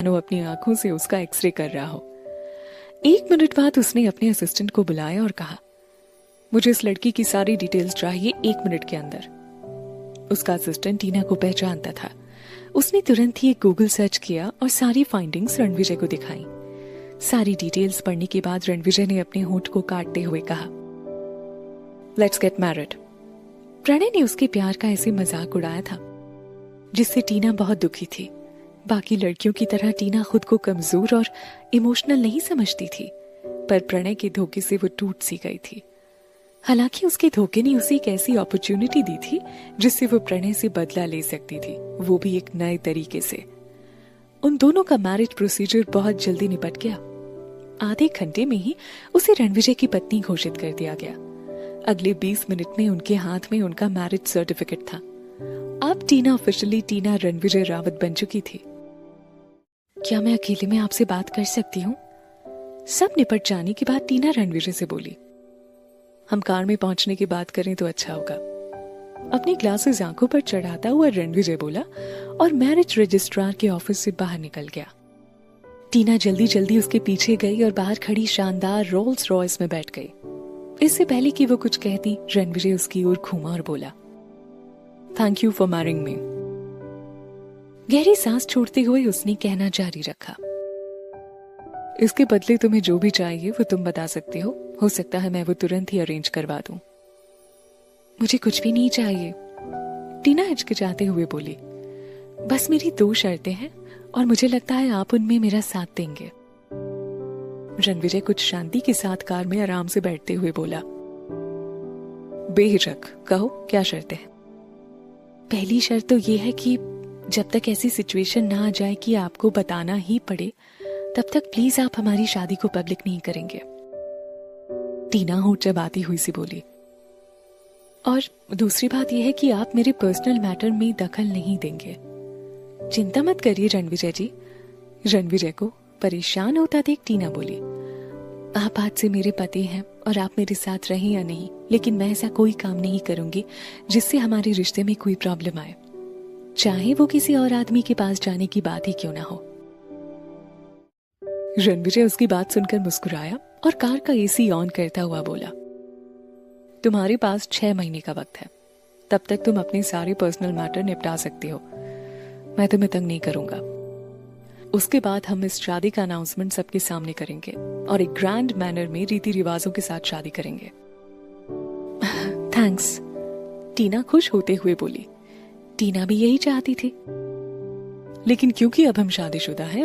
मानो अपनी आंखों से उसका एक्सरे कर रहा हो। 1 मिनट बाद उसने अपने असिस्टेंट को बुलाया और कहा, मुझे इस लड़की की सारी डिटेल्स चाहिए 1 मिनट के अंदर। उसका असिस्टेंट टीना को पहचानता था। उसने तुरंत ही एक गूगल सर्च किया और सारी फाइंडिंग्स रणविजय को दिखाई। सारी डिटेल्स पढ़ने के बाद रणविजय ने अपने होंठ को काटते हुए कहा, लेट्स गेट मैरिड। प्रणय ने उसके प्यार का ऐसे मजाक उड़ाया था जिससे टीना बहुत दुखी थी। बाकी लड़कियों की तरह टीना खुद को कमजोर और इमोशनल नहीं समझती थी, पर प्रणय के धोखे से वो टूट सी गई थी। हालांकि उसके धोखे ने उसे एक ऐसी अपॉर्चुनिटी दी थी जिससे वो प्रणय से बदला ले सकती थी, वो भी एक नए तरीके से। उन दोनों का मैरिज प्रोसीजर बहुत जल्दी निपट गया। आधे घंटे में ही उसे रणविजय की पत्नी घोषित कर दिया गया। अगले 20 मिनट में उनके हाथ में उनका मैरिज सर्टिफिकेट था। अब टीना ऑफिशियली टीना रणविजय रावत बन चुकी थी। क्या मैं अकेले में आपसे बात कर सकती हूँ? सब निपट जाने के बाद टीना रणविजय से बोली। हम कार में पहुंचने की बात करें तो अच्छा होगा। अपनी ग्लासेस आंखों पर चढ़ाता हुआ रणविजय बोला और मैरिज रजिस्ट्रार के ऑफिस से बाहर निकल गया। टीना जल्दी जल्दी उसके पीछे गई और बाहर खड़ी शानदार रोल्स रॉयस में बैठ गई। इससे पहले कि वो कुछ कहती, रणविजय उसकी ओर घूमा और बोला, थैंक यू फॉर मैरिंग मी। गहरी सांस छोड़ते हुए उसने कहना जारी रखा, इसके बदले तुम्हें जो भी चाहिए वो तुम बता सकते हो सकता है मैं वो तुरंत ही अरेंज करवा दूं। मुझे कुछ भी नहीं चाहिए, टीना हिचकिचाते हुए बोली। बस मेरी 2 शर्तें हैं और मुझे लगता है आप उनमें मेरा साथ देंगे। रणविजय कुछ शांति के साथ कार में आराम से बैठते हुए बोला, बेहिचक कहो क्या शर्तें हैं? पहली शर्त तो ये है कि जब तक ऐसी सिचुएशन ना आ जाए कि आपको बताना ही पड़े, तब तक प्लीज आप हमारी शादी को पब्लिक नहीं करेंगे। टीना होठ चबाती हुई सी बोली। और दूसरी बात यह है कि आप मेरे पर्सनल मैटर में दखल नहीं देंगे। चिंता मत करिए रणविजय जी। रणविजय को परेशान होता देख टीना बोली, आप आज से मेरे पति हैं और आप मेरे साथ रहें या नहीं, लेकिन मैं ऐसा कोई काम नहीं करूंगी जिससे हमारे रिश्ते में कोई प्रॉब्लम आए, चाहे वो किसी और आदमी के पास जाने की बात ही क्यों ना हो। रणविजय उसकी बात सुनकर मुस्कुराया और कार का एसी ऑन करता हुआ बोला, तुम्हारे पास 6 महीने का वक्त है, तब तक तुम अपने सारे पर्सनल मैटर निपटा सकते हो। मैं तुम्हें तंग नहीं करूंगा। उसके बाद हम इस शादी का अनाउंसमेंट सबके सामने करेंगे और एक ग्रैंड मैनर में रीति रिवाजों के साथ शादी करेंगे। थैंक्स, टीना खुश होते हुए बोली। टीना भी यही चाहती थी, लेकिन क्योंकि अब हम शादीशुदा हैं,